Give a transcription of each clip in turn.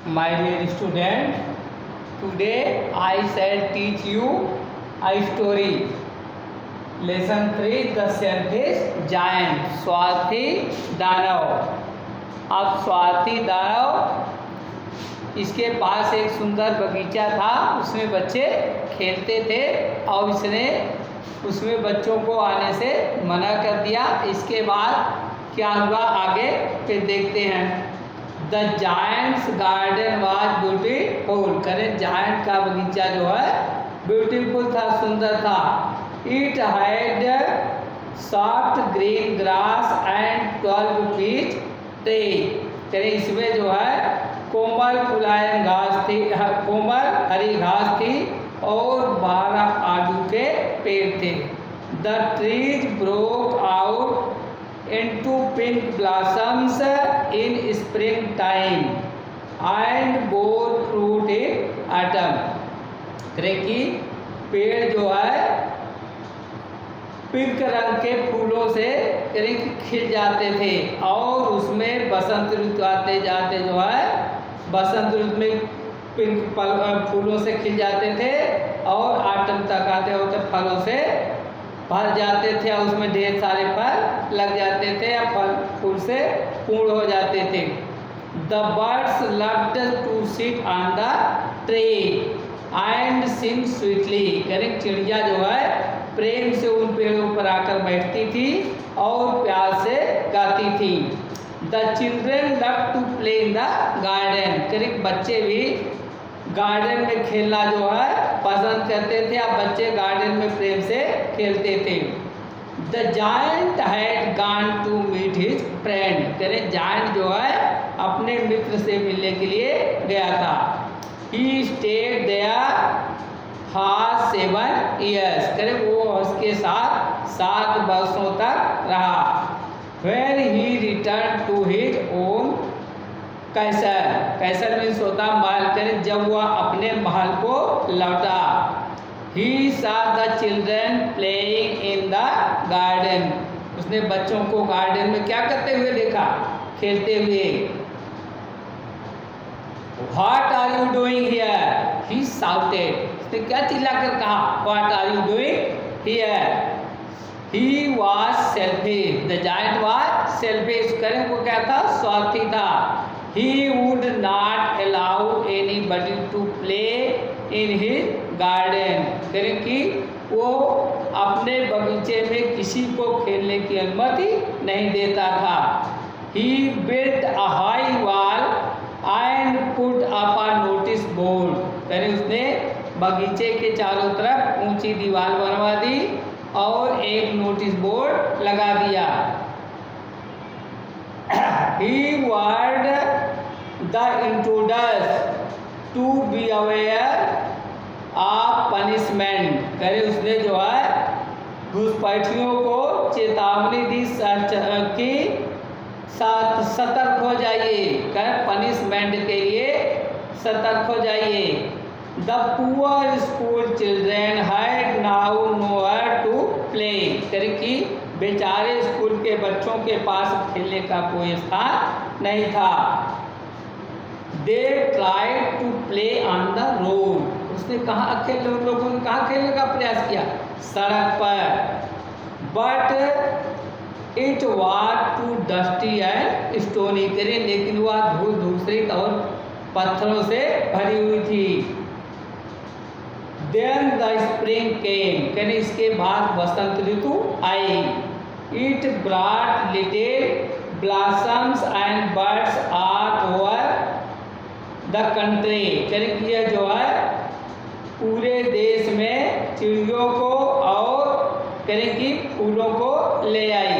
My dear student, today I shall teach you a story. Lesson 3, The Selfish Giant, स्वार्थी दानव। अब स्वार्थी दानव, इसके पास एक सुंदर बगीचा था, उसमें बच्चे खेलते थे और इसने उसमें बच्चों को आने से मना कर दिया। इसके बाद क्या हुआ आगे फिर देखते हैं। The giant's garden was beautiful, करें जायंट का बगीचा जो है ब्यूटीफुल था, सुंदर था। It had soft green grass and 12 peach tree, करें इसमें जो है कोमल मुलायम घास थी, कोमल हरी घास थी और 12 आड़ू के पेड़ थे। The trees broke out into pink blossoms in springtime and bore fruit in autumn, करें कि पेड़ जो है पिंक रंग के फूलों से करें कि खिल जाते थे और उसमें बसंत ऋतु आते जाते जो है बसंत ऋतु में पिंक फूलों से खिल जाते थे और आटम तक आते होते फलों से भर जाते थे और उसमें ढेर सारे फल लग जाते थे या फल फूल से पूर्ण हो जाते थे। The birds loved to sit on the tree and sing sweetly, करें चिड़िया जो है प्रेम से उन पेड़ों पर आकर बैठती थी और प्यार से गाती थी। The children love to play in the garden, करें बच्चे भी गार्डन में खेलना जो है पसंद करते थे, अब बच्चे गार्डन में प्रेम से खेलते थे। The giant had gone to meet his friend, करें जायंट जो है अपने मित्र से मिलने के लिए गया था। He stayed there for 7 years, करें वो उसके साथ 7 वर्षों तक रहा। When he return to his own कैसर, कैसर मीन्स होता महल, करें जब वह अपने महल को लौटा। ही सा the children playing in the garden, उसने बच्चों को गार्डन में क्या करते हुए देखा, खेलते हुए। What are you doing here, he shouted, उसने क्या चिल्लाकर कहा, what are you doing here. He was selfish, the giant was selfish, करें वो क्या था, स्वार्थी था। He would not allow anybody to play in his garden, करें कि वो अपने बगीचे में किसी को खेलने की अनुमति नहीं देता था। He built a high wall and put up a notice board, करें उसने बगीचे के चारों तरफ ऊंची दीवार बनवा दी और एक नोटिस बोर्ड लगा दिया। He warned the intruders to be aware of punishment, करे उसने जो है घुसपैठियों को चेतावनी दी कि सतर्क हो जाइए, करे पनिशमेंट के लिए सतर्क हो जाइए। The poor school children had now nowhere to play, करे कि बेचारे स्कूल के बच्चों के पास खेलने का कोई स्थान नहीं था। They tried to play on the road, उसने कहाँ खेलने, उन लोगों ने कहाँ खेलने का प्रयास किया, सड़क पर। But it was too dusty and stony, करें लेकिन वह धूल धूसरित और पत्थरों से भरी हुई थी। Then the spring came, करें इसके बाद बसंत ऋतु आई। It brought little blossoms and birds all over the country, करें कि यह जो है पूरे देश में चिड़ियों को और करें कि फूलों को ले आई।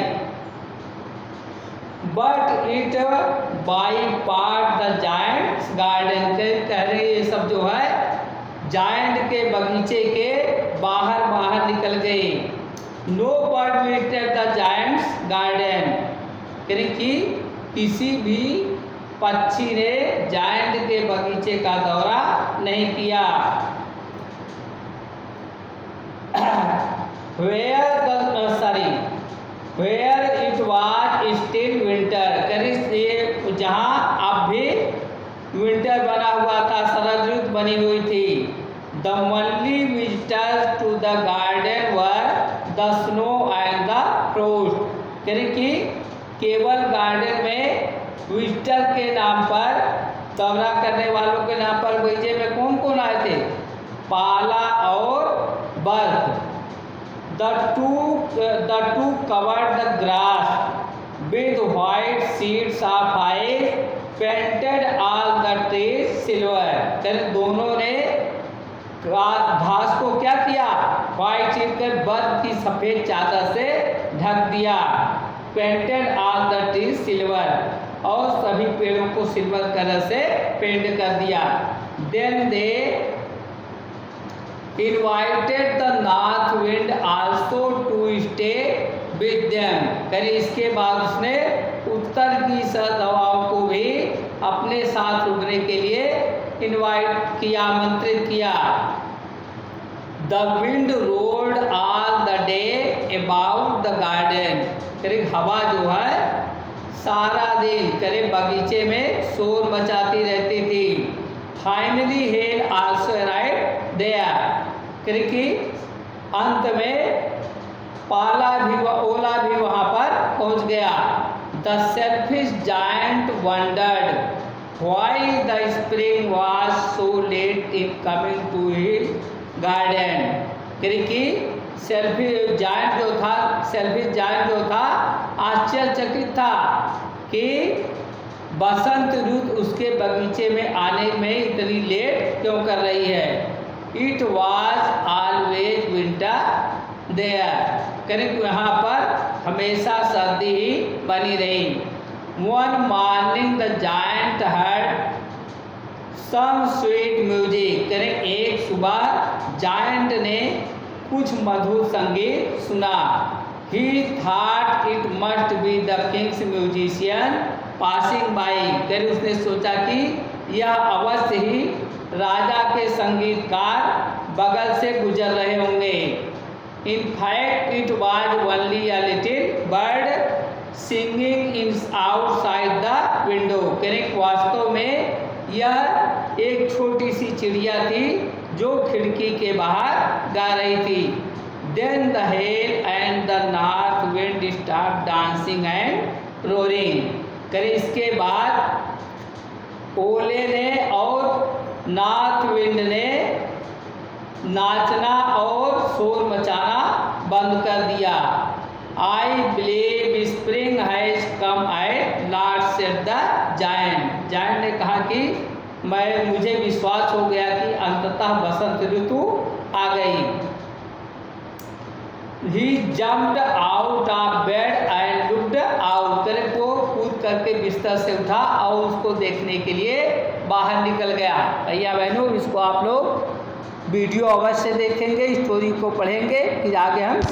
But it bypassed the giant's garden, कह रहे ये सब जो है जायंट के बगीचे के बाहर बाहर निकल गए। No bird visited the giant's garden, करें कि किसी भी पक्षी ने जायंट के बगीचे का दौरा नहीं किया। Where it was still winter, करें जहाँ अब भी विंटर विंटर बना हुआ था, शरद ऋतु बनी हुई थी। The only visitors to the garden were the snow and the frost, यानी कि केवल गार्डन में विजिटर के नाम पर, दौरा करने वालों के नाम पर बगीचे में कौन कौन आए थे? पाला और बर्फ। The two covered the grass with white sheets of ice, painted all the trees silver. दोनों ने घास को क्या किया? व्हाइट शीट कर बर्फ की सफेद चादर से ढक दिया। Painted all the trees silver, और सभी पेड़ों को सिल्वर कलर से पेंट कर दिया। Then they invited the north wind also to stay with them. करें इसके बाद उसने उत्तर की सर्द हवाओं को भी अपने साथ रुकने के लिए इनवाइट किया, आमंत्रित किया। The wind rolled all the day about the garden, करें हवा जो है सारा दिन करें बगीचे में शोर मचाती रहती थी। Finally hail also arrived there, करें कि अंत में पाला भी ओला भी वहाँ पर पहुँच गया। The selfish giant wondered why the spring was so late in coming to his garden, करें कि सेल्फिश जायंट जो था आश्चर्यचकित था कि बसंत ऋतु उसके बगीचे में आने में इतनी लेट क्यों कर रही है। It was always winter there, करें यहाँ पर हमेशा सर्दी ही बनी रही। One morning the giant heard some sweet music, करें एक सुबह जायंट ने कुछ मधुर संगीत सुना। He thought it must be the king's musician passing by, करें उसने सोचा कि यह अवश्य ही राजा के संगीतकार बगल से गुजर रहे होंगे। In fact it was only a little bird singing in outside the window, करें वास्तव में यह एक छोटी सी चिड़िया थी जो खिड़की के बाहर गा रही थी। Then the hail and the north wind start dancing and roaring, करें इसके बाद ओले ने और नॉर्थ विंड ने नाचना और शोर मचाना बंद कर दिया। I believe spring has come at last, said the giant, giant ने कहा कि मुझे विश्वास हो गया कि अंततः बसंत ऋतु आ गई। He jumped out of bed and looked out, करें वो कूद करके बिस्तर से उठा और उसको देखने के लिए बाहर निकल गया। भैया बहनों, इसको आप लोग वीडियो अवश्य देखेंगे, स्टोरी को पढ़ेंगे कि आगे हम